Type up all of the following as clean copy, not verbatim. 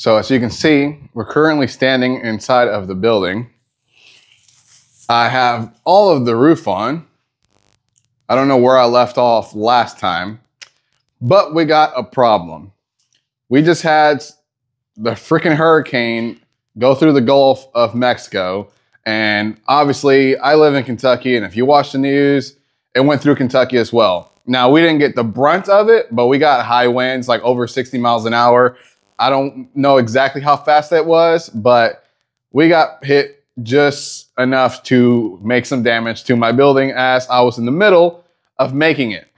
So as you can see, we're currently standing inside of the building. I have all of the roof on. I don't know where I left off last time, but we got a problem. We just had the freaking hurricane go through the Gulf of Mexico. And obviously I live in Kentucky, and if you watch the news, it went through Kentucky as well. Now, we didn't get the brunt of it, but we got high winds, like over 60 miles an hour. I don't know exactly how fast that was, but we got hit just enough to make some damage to my building as I was in the middle of making it.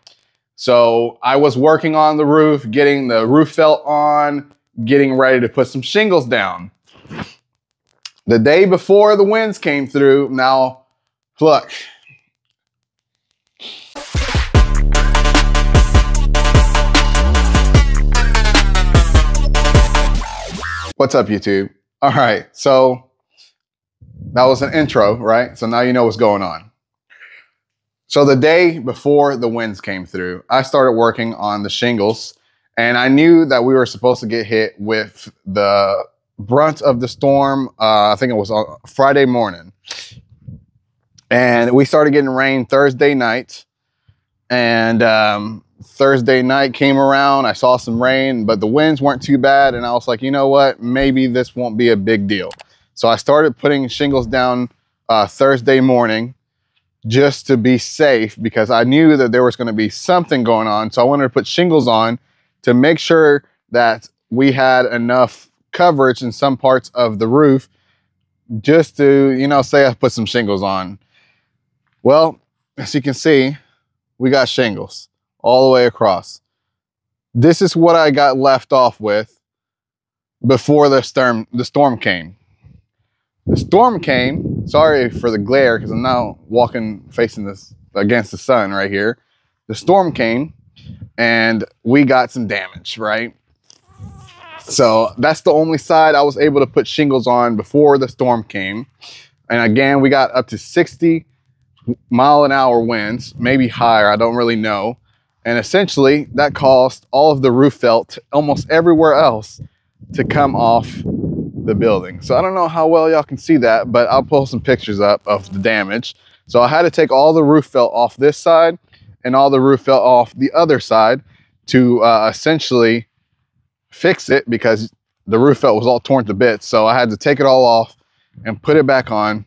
So I was working on the roof, getting the roof felt on, getting ready to put some shingles down. The day before the winds came through, now look. What's up, YouTube? All right, so that was an intro, right? So now you know what's going on. So the day before the winds came through, I started working on the shingles, and I knew that we were supposed to get hit with the brunt of the storm. I think it was on Friday morning. And we started getting rain Thursday night. And Thursday night came around, I saw some rain, but the winds weren't too bad. And I was like, you know what? Maybe this won't be a big deal. So I started putting shingles down Thursday morning just to be safe, because I knew that there was going to be something going on. So I wanted to put shingles on to make sure that we had enough coverage in some parts of the roof just to, you know, say I put some shingles on. Well, as you can see, we got shingles all the way across. This is what I got left off with before the storm came. The storm came, sorry for the glare because I'm now walking facing this against the sun right here. The storm came and we got some damage, right? So that's the only side I was able to put shingles on before the storm came. And again, we got up to 60-mile-an-hour winds, maybe higher, I don't really know. And essentially that caused all of the roof felt almost everywhere else to come off the building. So I don't know how well y'all can see that, but I'll pull some pictures up of the damage. So I had to take all the roof felt off this side and all the roof felt off the other side to essentially fix it, because the roof felt was all torn to bits. So I had to take it all off and put it back on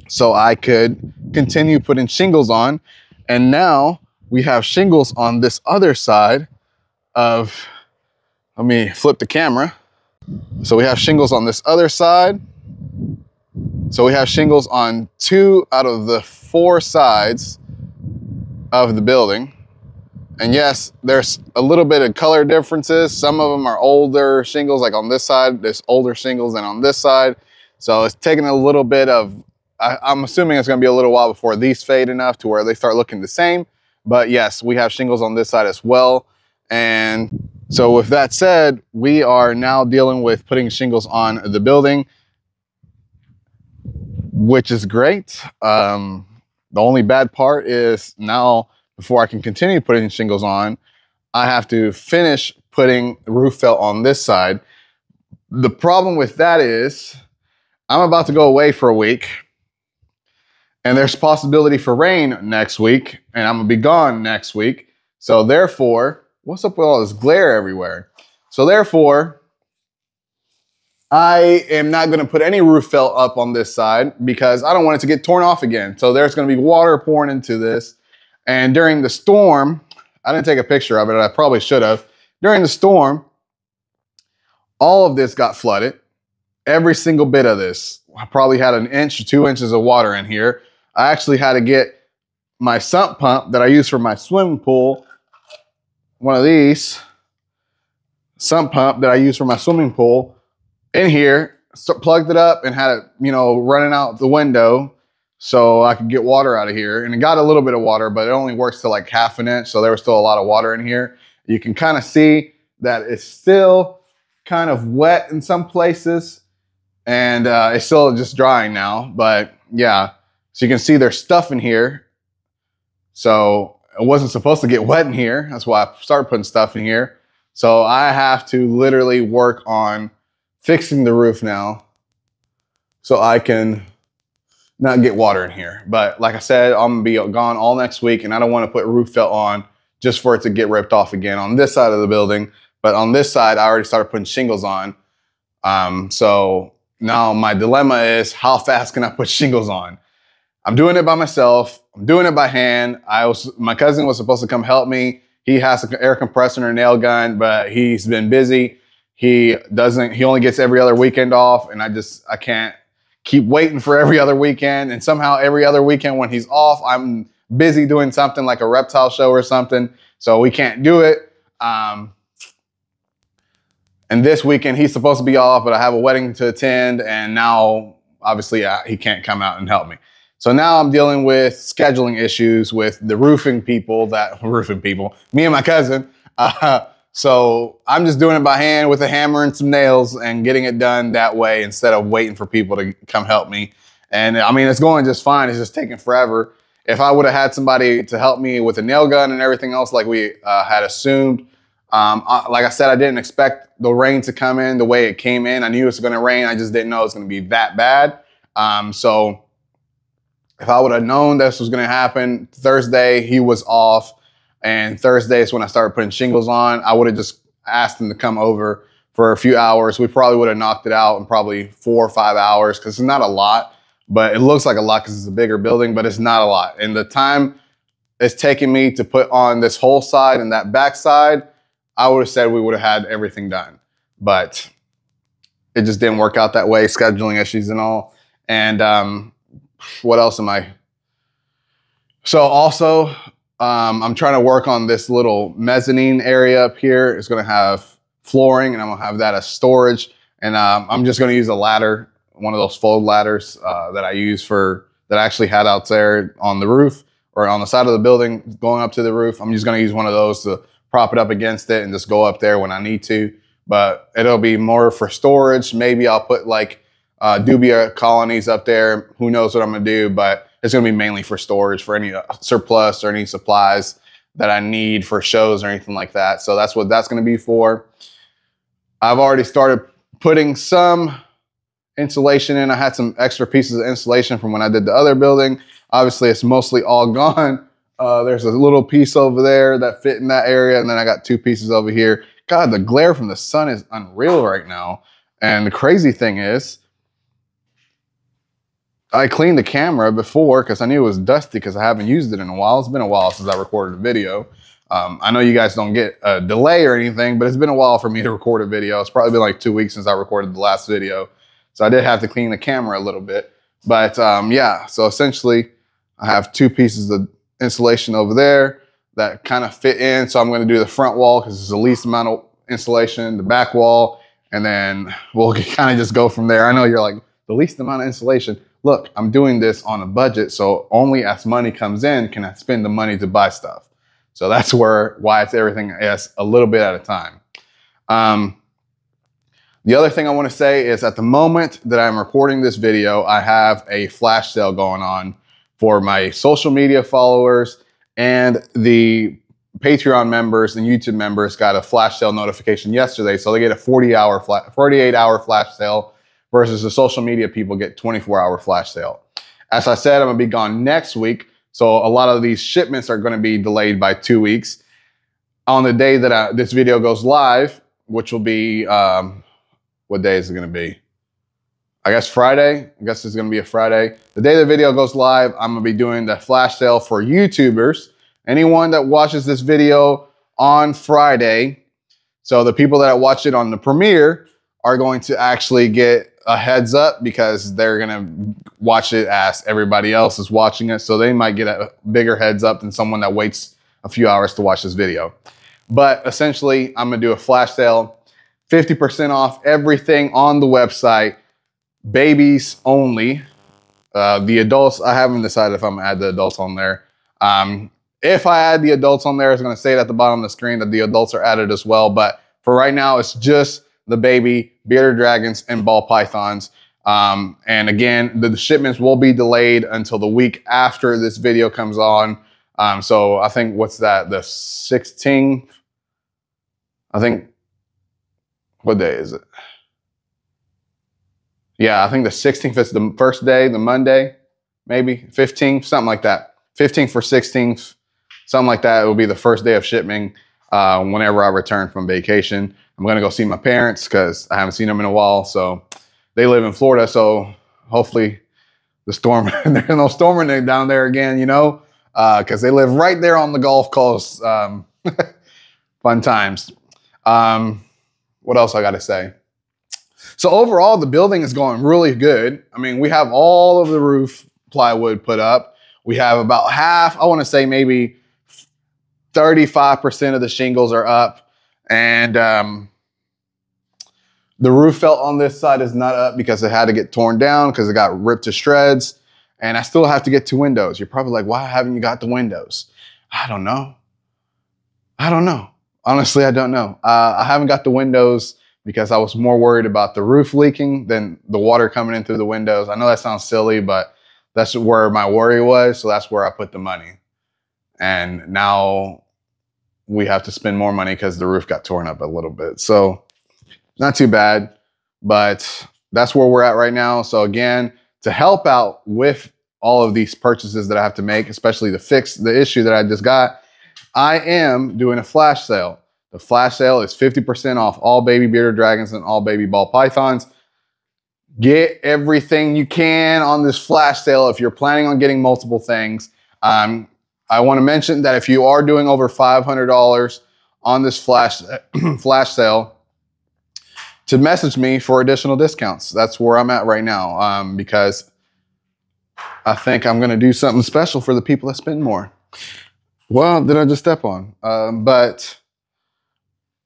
so I could continue putting shingles on. And now we have shingles on this other side of, let me flip the camera. So we have shingles on this other side. So we have shingles on 2 out of the 4 sides of the building. And yes, there's a little bit of color differences. Some of them are older shingles, like on this side, there's older shingles than on this side. So it's taking a little bit of, I'm assuming it's gonna be a little while before these fade enough to where they start looking the same. But yes, we have shingles on this side as well. And so with that said, we are now dealing with putting shingles on the building, which is great. The only bad part is now, before I can continue putting shingles on, I have to finish putting roof felt on this side. The problem with that is I'm about to go away for a week, and there's possibility for rain next week, and I'm gonna be gone next week. So therefore, what's up with all this glare everywhere? So therefore, I am not gonna put any roof felt up on this side because I don't want it to get torn off again. So there's gonna be water pouring into this. And during the storm, I didn't take a picture of it, I probably should have. During the storm, all of this got flooded. Every single bit of this. I probably had 1 inch or 2 inches of water in here. I actually had to get my sump pump that I use for my swimming pool, one of these sump pump that I use for my swimming pool, in here, plugged it up and had it, you know, running out the window so I could get water out of here. And it got a little bit of water, but it only works to like 1/2 inch. So there was still a lot of water in here. You can kind of see that it's still kind of wet in some places, and it's still just drying now. But yeah, so you can see there's stuff in here. So it wasn't supposed to get wet in here. That's why I started putting stuff in here. So I have to literally work on fixing the roof now so I can not get water in here. But like I said, I'm gonna be gone all next week, and I don't want to put roof felt on just for it to get ripped off again on this side of the building. But on this side, I already started putting shingles on. So now my dilemma is, how fast can I put shingles on? I'm doing it by myself. I'm doing it by hand. My cousin was supposed to come help me. He has an air compressor and a nail gun, but he's been busy. He only gets every other weekend off, and I can't keep waiting for every other weekend. And somehow every other weekend when he's off, I'm busy doing something like a reptile show or something. So we can't do it. And this weekend he's supposed to be off, but I have a wedding to attend. And now obviously he can't come out and help me. So now I'm dealing with scheduling issues with the roofing people, me and my cousin. So I'm just doing it by hand with a hammer and some nails and getting it done that way instead of waiting for people to come help me. And I mean, it's going just fine. It's just taking forever. If I would have had somebody to help me with a nail gun and everything else like we had assumed, like I said, I didn't expect the rain to come in the way it came in. I knew it was going to rain. I just didn't know it was going to be that bad. So if I would have known this was going to happen, Thursday he was off. And Thursday is when I started putting shingles on. I would have just asked him to come over for a few hours. We probably would have knocked it out in probably 4 or 5 hours, because it's not a lot, but it looks like a lot because it's a bigger building, but it's not a lot. And the time it's taking me to put on this whole side and that back side, I would have said we would have had everything done. But it just didn't work out that way, scheduling issues and all. And what else am I? So also, I'm trying to work on this little mezzanine area up here. It's going to have flooring, and I'm going to have that as storage. And I'm just going to use a ladder, one of those fold ladders that I actually had out there on the roof or on the side of the building going up to the roof. I'm just going to use one of those to prop it up against it and just go up there when I need to. But it'll be more for storage. Maybe I'll put like dubia colonies up there. Who knows what I'm going to do, but it's going to be mainly for storage, for any surplus or any supplies that I need for shows or anything like that. So that's what that's going to be for. I've already started putting some insulation in. I had some extra pieces of insulation from when I did the other building. Obviously, it's mostly all gone. There's a little piece over there that fit in that area, and then I got 2 pieces over here. God, the glare from the sun is unreal right now. And the crazy thing is, I cleaned the camera before because I knew it was dusty because I haven't used it in a while. It's been a while since I recorded a video. I know you guys don't get a delay or anything, but it's been a while for me to record a video. It's probably been like 2 weeks since I recorded the last video. So I did have to clean the camera a little bit. But yeah, so essentially I have 2 pieces of insulation over there that kind of fit in. So I'm going to do the front wall because it's the least amount of insulation, the back wall, and then we'll kind of just go from there. I know you're like, the least amount of insulation. Look, I'm doing this on a budget, so only as money comes in can I spend the money to buy stuff. So that's why it's everything is a little bit at a time. The other thing I want to say is, at the moment that I'm recording this video, I have a flash sale going on for my social media followers, and the Patreon members and YouTube members got a flash sale notification yesterday. So they get a 48-hour flash sale, versus the social media people get 24-hour flash sale. As I said, I'm gonna be gone next week. So a lot of these shipments are gonna be delayed by 2 weeks. On the day that this video goes live, which will be, what day is it gonna be? I guess Friday. I guess it's gonna be a Friday. The day the video goes live, I'm gonna be doing the flash sale for YouTubers. Anyone that watches this video on Friday, so the people that watch it on the premiere are going to actually get a heads up, because they're going to watch it as everybody else is watching it. So they might get a bigger heads up than someone that waits a few hours to watch this video. But essentially, I'm going to do a flash sale, 50% off everything on the website, babies only. The adults, I haven't decided if I'm going to add the adults on there. If I add the adults on there, it's going to say it at the bottom of the screen that the adults are added as well. But for right now, it's just the baby, bearded dragons, and ball pythons. And again, the shipments will be delayed until the week after this video comes on. So I think, what's that, the 16th? I think, what day is it? Yeah, I think the 16th is the first day, the Monday, maybe 15th, something like that. 15th or 16th, something like that. It will be the first day of shipping whenever I return from vacation. I'm going to go see my parents because I haven't seen them in a while. So they live in Florida. So hopefully the storm, there's no storming down there again, you know, because they live right there on the Gulf Coast. Fun times. What else I got to say? So overall, the building is going really good. I mean, we have all of the roof plywood put up. We have about half, I want to say maybe 35% of the shingles are up. And the roof felt on this side is not up because it had to get torn down because it got ripped to shreds. And I still have to get 2 windows. You're probably like, why haven't you got the windows? I don't know. Honestly, I don't know. I haven't got the windows because I was more worried about the roof leaking than the water coming in through the windows. I know that sounds silly, but that's where my worry was. So that's where I put the money. And now we have to spend more money because the roof got torn up a little bit. So not too bad, but that's where we're at right now. So again, to help out with all of these purchases that I have to make, especially to fix the issue that I just got, I am doing a flash sale. The flash sale is 50% off all baby bearded dragons and all baby ball pythons. Get everything you can on this flash sale if you're planning on getting multiple things. I want to mention that if you are doing over $500 on this flash sale, to message me for additional discounts. That's where I'm at right now because I think I'm going to do something special for the people that spend more. Well, did I just step on? But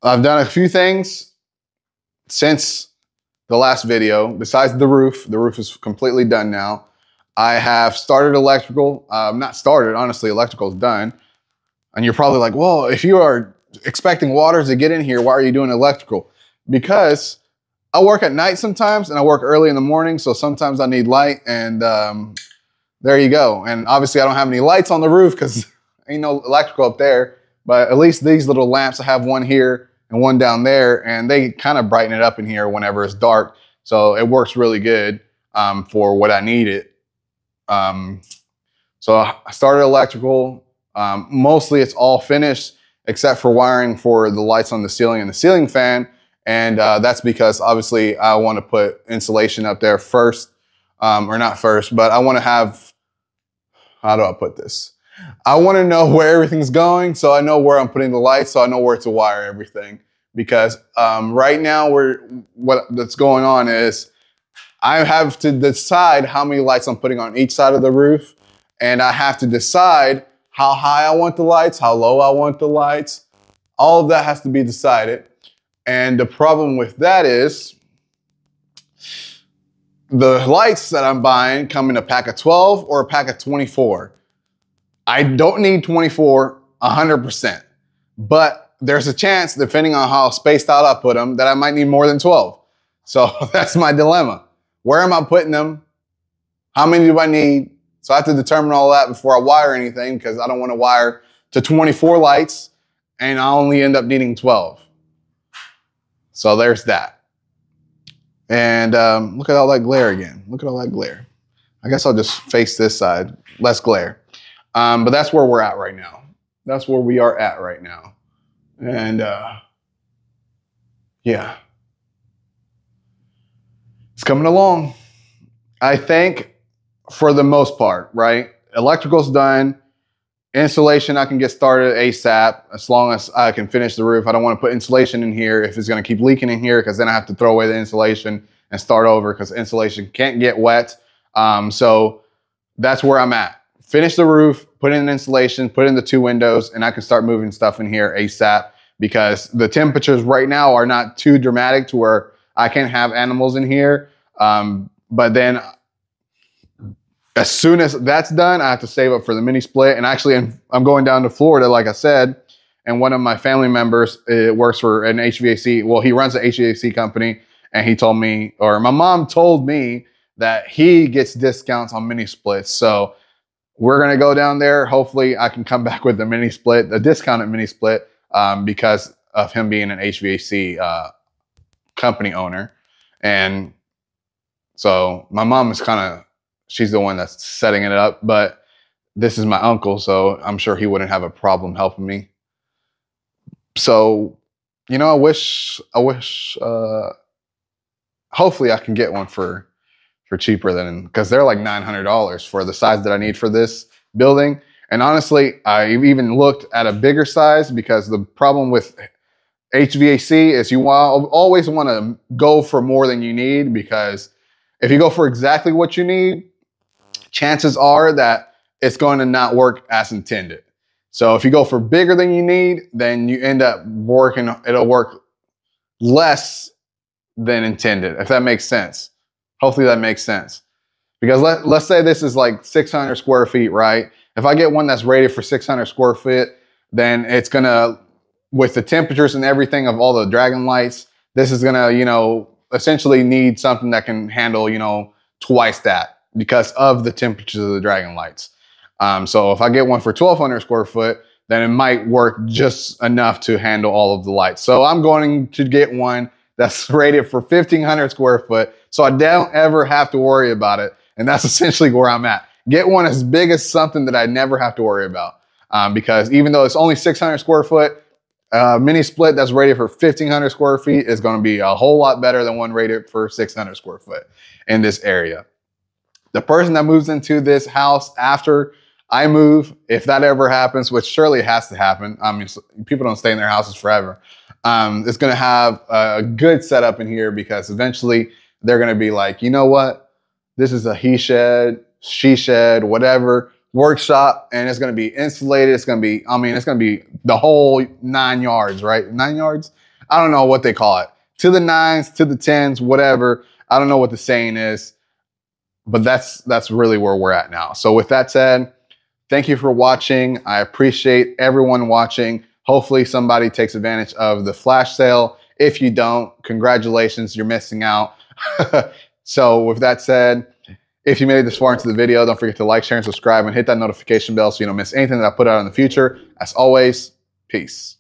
I've done a few things since the last video. Besides the roof is completely done now. I have started electrical. Not started, honestly, electrical is done. And you're probably like, well, if you are expecting water to get in here, why are you doing electrical? Because I work at night sometimes and I work early in the morning. So sometimes I need light and there you go. And obviously I don't have any lights on the roof because ain't no electrical up there, but at least these little lamps, I have one here and one down there, and they kind of brighten it up in here whenever it's dark. So it works really good for what I need it. So I started electrical. Mostly it's all finished except for wiring for the lights on the ceiling and the ceiling fan. And that's because obviously I want to put insulation up there first, or not first, but I want to have, how do I put this? I want to know where everything's going, so I know where I'm putting the lights, so I know where to wire everything. Because right now, what's going on is I have to decide how many lights I'm putting on each side of the roof, and I have to decide how high I want the lights, how low I want the lights. All of that has to be decided. And the problem with that is the lights that I'm buying come in a pack of 12 or a pack of 24. I don't need 24 100%, but there's a chance, depending on how spaced out I put them, that I might need more than 12. So that's my dilemma. Where am I putting them? How many do I need? So I have to determine all that before I wire anything because I don't want to wire to 24 lights and I only end up needing 12. So there's that. And look at all that glare again. Look at all that glare. I guess I'll just face this side, less glare. But that's where we're at right now. That's where we are at right now. And yeah, it's coming along. I think for the most part, right? Electrical's done. Insulation, I can get started ASAP as long as I can finish the roof. I don't want to put insulation in here if it's going to keep leaking in here because then I have to throw away the insulation and start over because insulation can't get wet. So that's where I'm at. Finish the roof, put in insulation, put in the 2 windows, and I can start moving stuff in here ASAP because the temperatures right now are not too dramatic to where I can't have animals in here. But then as soon as that's done, I have to save up for the mini split. And actually, I'm going down to Florida, like I said, and one of my family members works for an HVAC. Well, he runs an HVAC company, and he told me, or my mom told me that he gets discounts on mini splits. So we're going to go down there. Hopefully, I can come back with the mini split, the discounted mini split, because of him being an HVAC company owner. And So my mom is she's the one that's setting it up, but this is my uncle, so I'm sure he wouldn't have a problem helping me. So, I wish, hopefully I can get one for cheaper than, because they're like $900 for the size that I need for this building. And honestly, I even looked at a bigger size, because the problem with HVAC is you always want to go for more than you need, because if you go for exactly what you need, chances are that it's going to not work as intended. So if you go for bigger than you need, then you end up it'll work less than intended, if that makes sense. Hopefully that makes sense. Because let's say this is like 600 square feet, right? If I get one that's rated for 600 square feet, then it's gonna, with the temperatures and everything of all the dragon lights, this is gonna, essentially need something that can handle, twice that, because of the temperatures of the dragon lights. So if I get one for 1,200 square foot, then it might work just enough to handle all of the lights. So I'm going to get one that's rated for 1,500 square foot, so I don't ever have to worry about it. And that's essentially where I'm at. Get one as big as something that I never have to worry about. Because even though it's only 600 square foot, mini split that's rated for 1,500 square feet is going to be a whole lot better than one rated for 600 square foot in this area. The person that moves into this house after I move, if that ever happens, which surely has to happen. I mean, people don't stay in their houses forever. It's going to have a good setup in here, because eventually they're going to be like, you know what? This is a he shed, she shed, whatever, workshop, and it's going to be insulated. It's going to be, it's going to be the whole 9 yards, right? 9 yards? I don't know what they call it. To the 9s, to the 10s, whatever. I don't know what the saying is, but that's really where we're at now. So with that said, thank you for watching. I appreciate everyone watching. Hopefully somebody takes advantage of the flash sale. If you don't, congratulations, you're missing out. So with that said, if you made it this far into the video, don't forget to like, share, and subscribe, and hit that notification bell so you don't miss anything that I put out in the future. As always, peace.